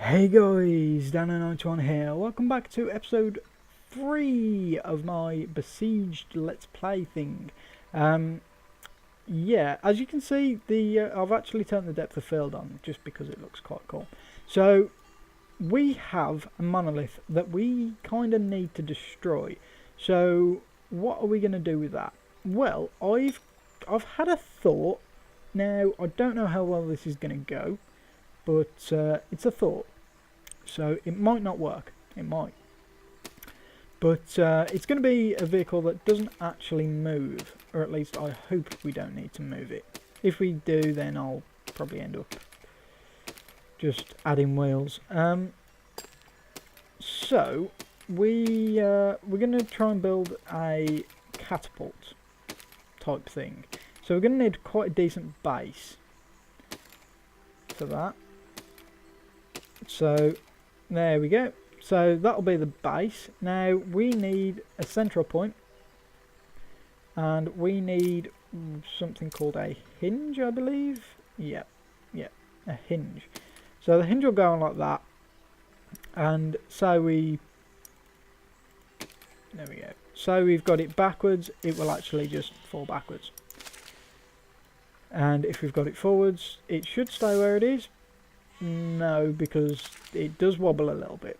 Hey guys, Dan91 here. Welcome back to episode 3 of my Besieged Let's Play thing. Yeah, as you can see, I've actually turned the depth of field on just because it looks quite cool. So we have a monolith that we kind of need to destroy. So what are we going to do with that? Well, I've had a thought. Now I don't know how well this is going to go, but it's a thought. So it might not work, it might. But it's going to be a vehicle that doesn't actually move, or at least I hope we don't need to move it. If we do, then I'll probably end up just adding wheels. So we're going to try and build a catapult type thing. So we're going to need quite a decent base for that. So there we go. So that'll be the base. Now we need a central point, and we need something called a hinge, I believe. Yep, a hinge. So the hinge will go on like that, and so there we go. So we've got it backwards, it will actually just fall backwards. And if we've got it forwards, it should stay where it is. No, because it does wobble a little bit.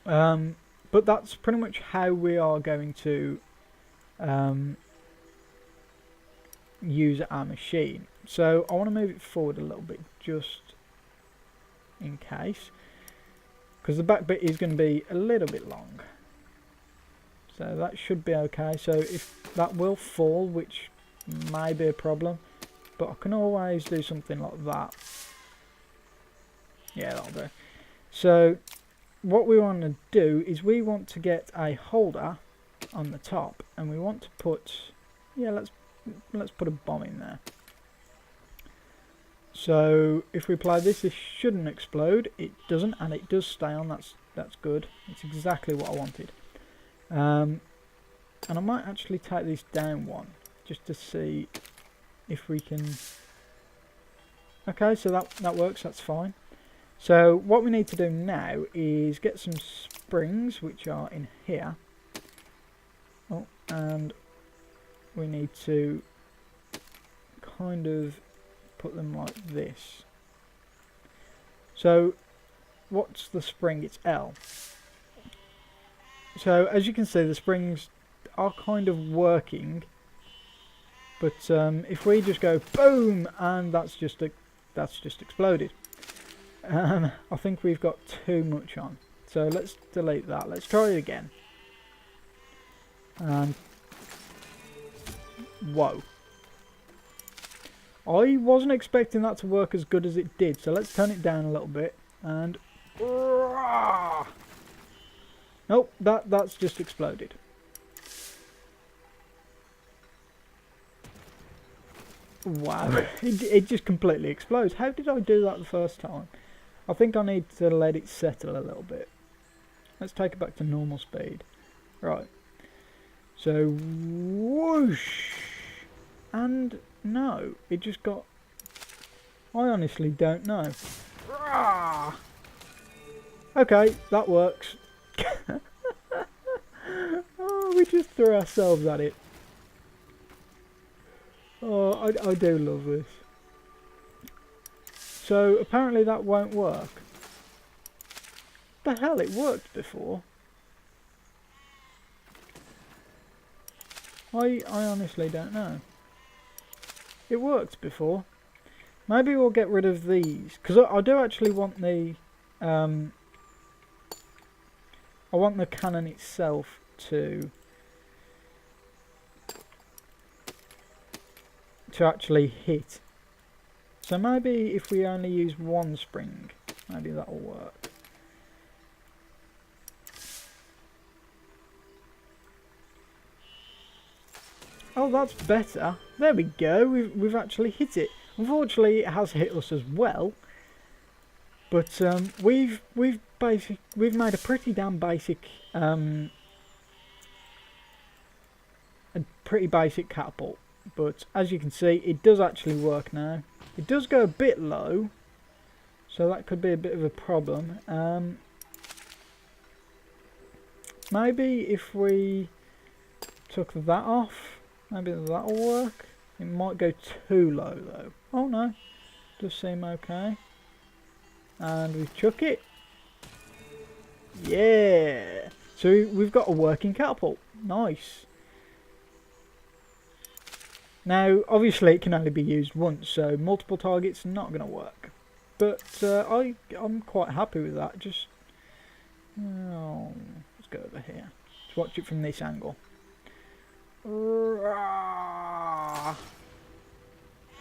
But that's pretty much how we are going to use our machine. So I want to move it forward a little bit just in case, because the back bit is going to be a little bit long. So that should be okay. So if that will fall, which may be a problem, but I can always do something like that. Yeah, that'll do. So what we want to do is we want to get a holder on the top, and we want to put, yeah, let's put a bomb in there. So if we apply this, this shouldn't explode. It doesn't, and it does stay on. That's good. It's exactly what I wanted. And I might actually take this down one just to see if we can. Okay, so that works. That's fine. So what we need to do now is get some springs, which are in here. Oh, and we need to kind of put them like this. So what's the spring? It's L. So as you can see, the springs are kind of working, but if we just go boom, and that's just exploded. I think we've got too much on, so let's delete that. Let's try it again. And whoa, I wasn't expecting that to work as good as it did, so let's turn it down a little bit. And nope, that's just exploded. Wow, it just completely explodes. How did I do that the first time? I think I need to let it settle a little bit. Let's take it back to normal speed. Right. So, whoosh. And no, it just got... I honestly don't know. Okay, that works. Oh, we just threw ourselves at it. Oh, I do love this. So apparently that won't work. The hell, it worked before. I honestly don't know. It worked before. Maybe we'll get rid of these, because I do actually want the I want the cannon itself to actually hit. So maybe if we only use one spring, maybe that'll work. Oh, that's better. There we go. We've actually hit it. Unfortunately, it has hit us as well. But we've made a pretty damn basic catapult. But as you can see, it does actually work now. It does go a bit low, So that could be a bit of a problem. Maybe if we took that off, maybe that'll work. It might go too low though. Oh no, does seem okay. And we chuck it. Yeah! So we've got a working catapult. Nice. Now, obviously it can only be used once, so multiple targets not going to work. But I'm quite happy with that. Just, oh, let's go over here. Let's watch it from this angle.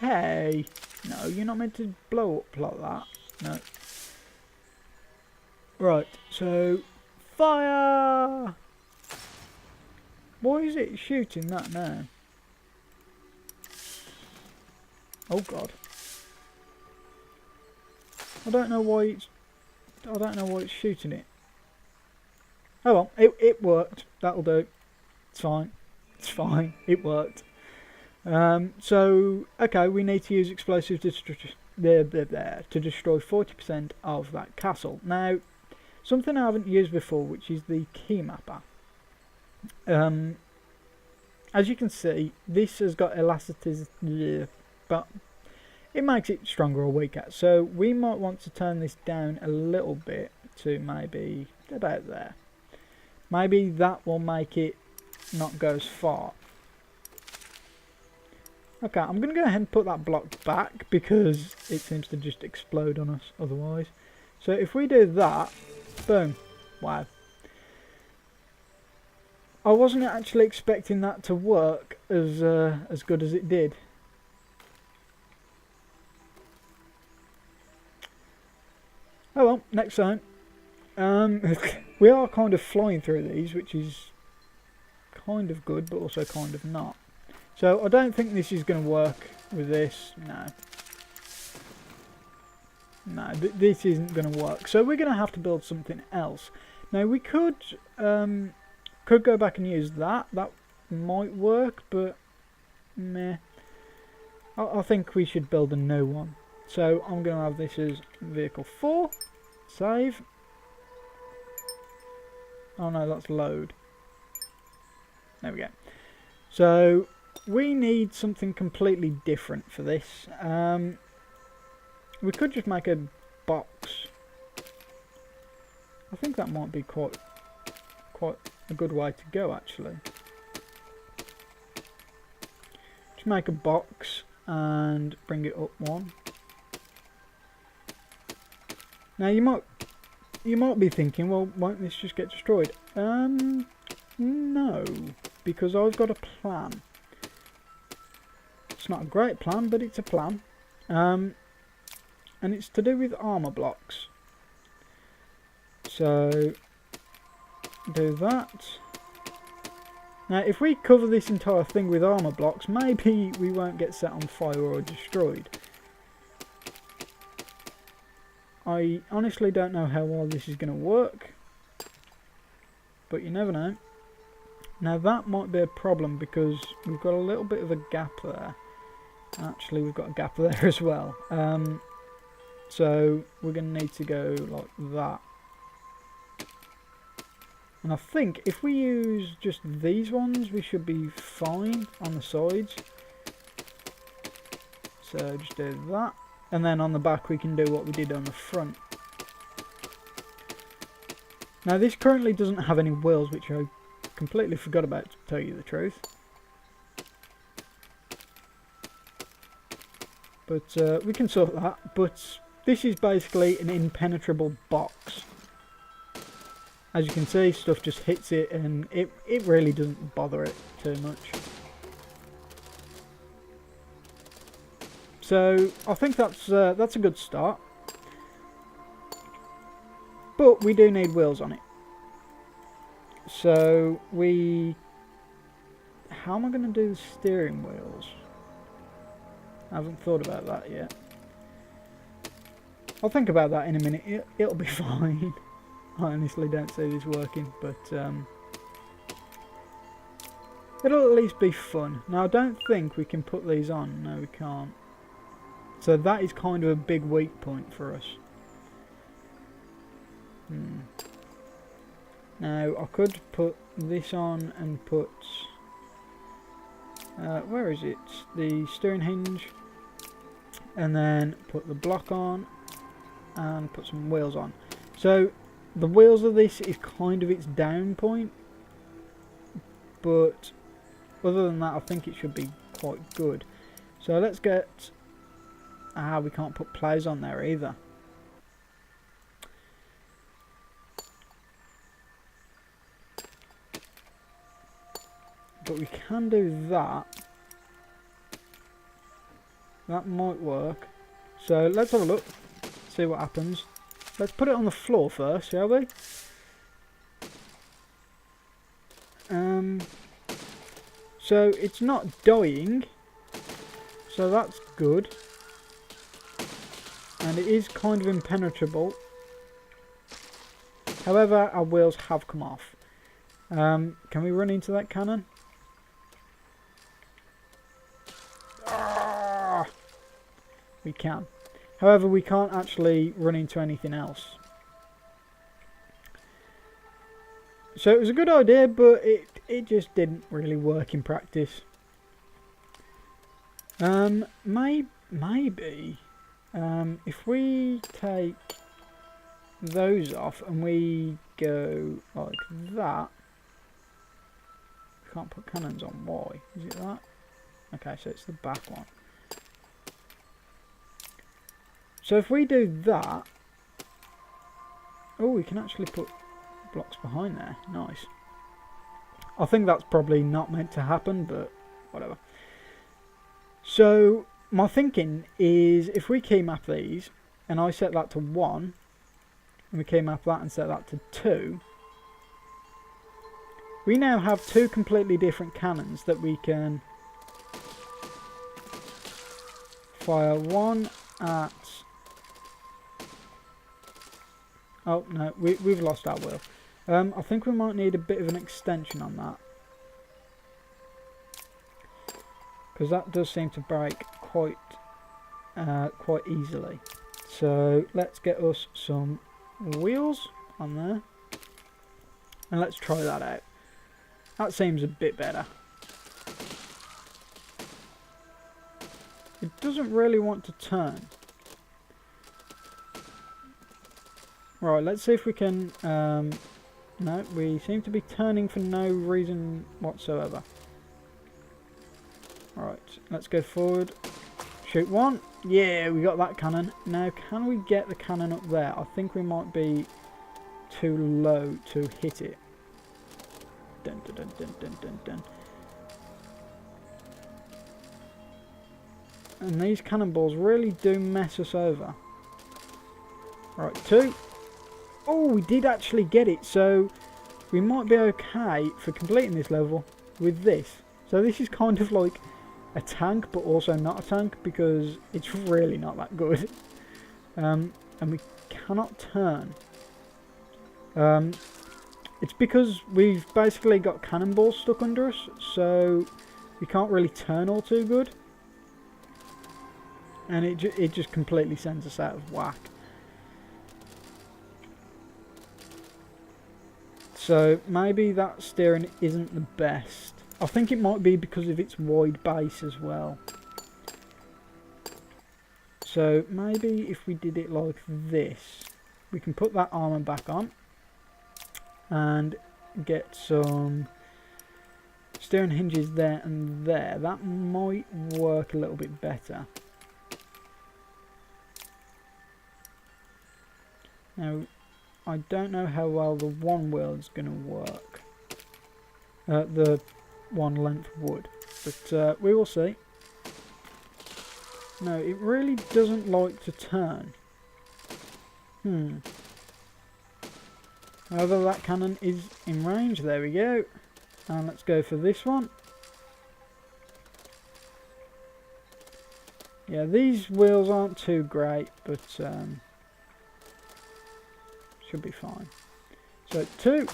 Hey! No, you're not meant to blow up like that. No. Right, so fire! Why is it shooting that now? Oh god. I don't know why it's shooting it. Oh well, it worked. That'll do. It's fine. It's fine. It worked. So okay, we need to use explosives to destroy 40% of that castle. Now, something I haven't used before, which is the key mapper. As you can see, this has got elasticity, but it makes it stronger or weaker. So we might want to turn this down a little bit to maybe about there. Maybe that will make it not go as far. Okay, I'm going to go ahead and put that block back because it seems to just explode on us otherwise. So if we do that, boom, wow. I wasn't actually expecting that to work as good as it did. Oh well, next time. We are kind of flying through these, which is kind of good, but also kind of not. So I don't think this is going to work with this. No. No, this isn't going to work. So we're going to have to build something else. Now we could go back and use that. That might work, but meh. I think we should build a new one. So I'm going to have this as vehicle 4. Save. Oh no, that's load. There we go. So we need something completely different for this. We could just make a box. I think that might be quite a good way to go actually. Just make a box and bring it up one. Now you might be thinking, well, won't this just get destroyed? No, because I've got a plan. It's not a great plan, but it's a plan. And it's to do with armor blocks. So do that. Now if we cover this entire thing with armor blocks, maybe we won't get set on fire or destroyed. I honestly don't know how well this is going to work, but you never know. Now that might be a problem because we've got a little bit of a gap there. Actually, we've got a gap there as well. So we're going to need to go like that. And I think if we use just these ones, we should be fine on the sides. So just do that. And then on the back we can do what we did on the front. Now this currently doesn't have any wheels, which I completely forgot about, to tell you the truth. But we can sort that. But this is basically an impenetrable box. As you can see, stuff just hits it and it really doesn't bother it too much. So I think that's a good start, but we do need wheels on it. So how am I going to do the steering wheels? I haven't thought about that yet. I'll think about that in a minute. It'll be fine. I honestly don't see this working, but it'll at least be fun. Now I don't think we can put these on. No, we can't. So that is kind of a big weak point for us. Now, I could put this on and put... where is it? The steering hinge. And then put the block on. And put some wheels on. So, the wheels of this is kind of its down point. But, other than that, I think it should be quite good. So, let's get... we can't put plows on there either. But we can do that. That might work. So let's have a look. See what happens. Let's put it on the floor first, shall we? So it's not dying. So that's good. And it is kind of impenetrable. However, our wheels have come off. Can we run into that cannon? We can. However, we can't actually run into anything else. So it was a good idea, but it just didn't really work in practice. Maybe if we take those off and we go like that. We can't put cannons on. Why? Is it that? Okay, so it's the back one. So if we do that, oh, we can actually put blocks behind there. Nice. I think that's probably not meant to happen, but whatever. So my thinking is if we key map these, and I set that to 1, and we key map that and set that to 2, we now have 2 completely different cannons that we can fire. One at... Oh, no, we've lost our wheel. I think we might need a bit of an extension on that. Because that does seem to break quite easily. So, let's get us some wheels on there. And let's try that out. That seems a bit better. It doesn't really want to turn. Right, let's see if we can... no, we seem to be turning for no reason whatsoever. Right, let's go forward. Shoot one. Yeah, we got that cannon. Now, can we get the cannon up there? I think we might be too low to hit it. Dun, dun, dun, dun, dun, dun, dun. And these cannonballs really do mess us over. Right, 2. Oh, we did actually get it, so we might be okay for completing this level with this. So this is kind of like a tank, but also not a tank, because it's really not that good. And we cannot turn. It's because we've basically got cannonballs stuck under us, so we can't really turn all too good. And it just completely sends us out of whack. So maybe that steering isn't the best. I think it might be because of its wide base as well. So maybe if we did it like this, we can put that armour back on and get some steering hinges there and there. That might work a little bit better. Now, I don't know how well the one wheel is going to work. The one length would. But we will see. No, it really doesn't like to turn. However, that cannon is in range. There we go. And let's go for this one. Yeah, these wheels aren't too great, but should be fine. So 2,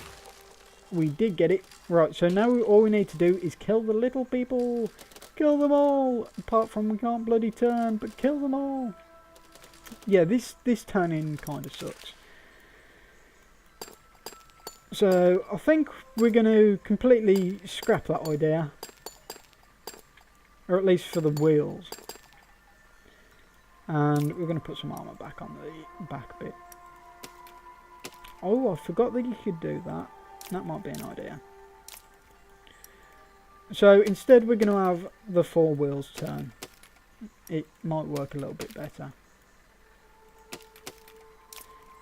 we did get it. Right, so now all we need to do is kill the little people. Kill them all. Apart from we can't bloody turn, but kill them all. Yeah, this turning kind of sucks. So I think we're going to completely scrap that idea, or at least for the wheels, and we're going to put some armour back on the back bit. Oh, I forgot that you could do that. That might be an idea. So instead we're going to have the 4 wheels turn. It might work a little bit better.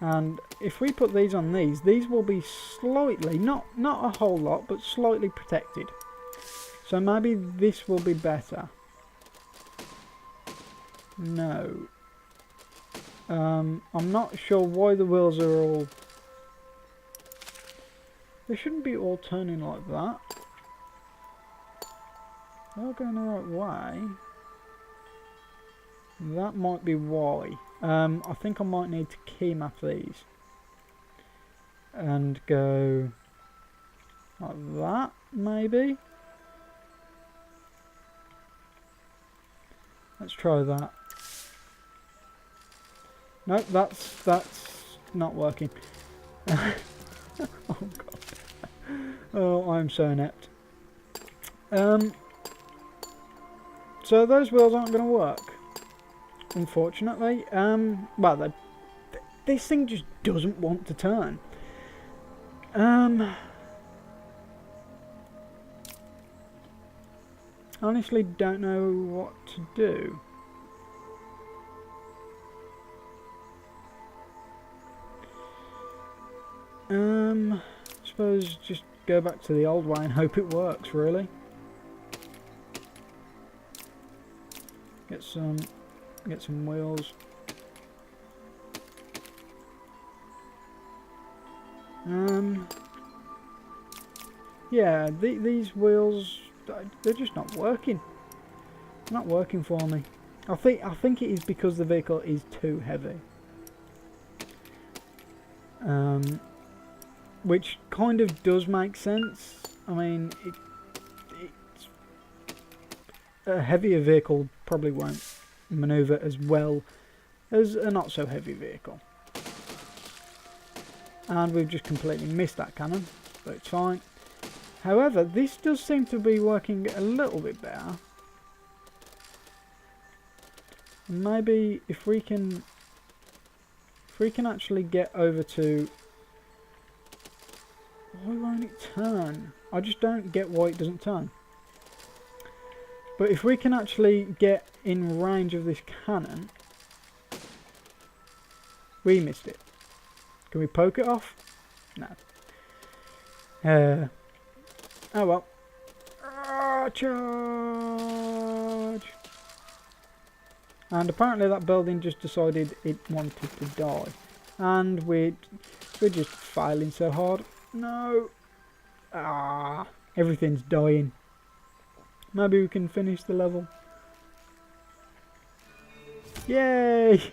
And if we put these on these will be slightly, not a whole lot, but slightly protected. So maybe this will be better. No. I'm not sure why the wheels are all... They shouldn't be all turning like that. They're going the right way. That might be why. I think I might need to key map these. And go like that, maybe. Let's try that. Nope, that's not working. Oh god. Oh, I'm so inept. So those wheels aren't going to work, unfortunately. Well, this thing just doesn't want to turn. Honestly, don't know what to do. Suppose just go back to the old way and hope it works, really. Get some wheels. Yeah, these wheels, they're just not working. Not working for me. I think it is because the vehicle is too heavy. Which kind of does make sense. I mean, it's a heavier vehicle probably won't maneuver as well as a not so heavy vehicle. And we've just completely missed that cannon, but it's fine. However, this does seem to be working a little bit better. Maybe if we can actually get over to... Why won't it turn? I just don't get why it doesn't turn. But if we can actually get in range of this cannon... We missed it. Can we poke it off? No. Oh well. Charge! And apparently that building just decided it wanted to die. And we're just failing so hard. No! Everything's dying. Maybe we can finish the level. Yay!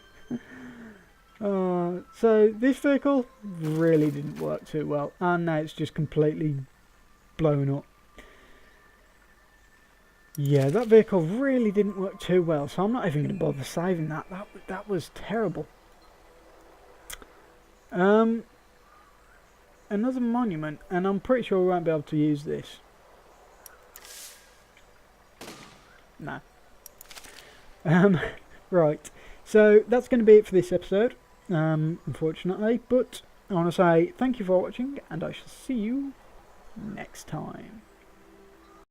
So this vehicle really didn't work too well, and now it's just completely blown up. Yeah, that vehicle really didn't work too well, so I'm not even going to bother saving that. That was terrible. Another monument, and I'm pretty sure we won't be able to use this. No. Right, so that's going to be it for this episode, unfortunately, but I want to say thank you for watching, and I shall see you next time.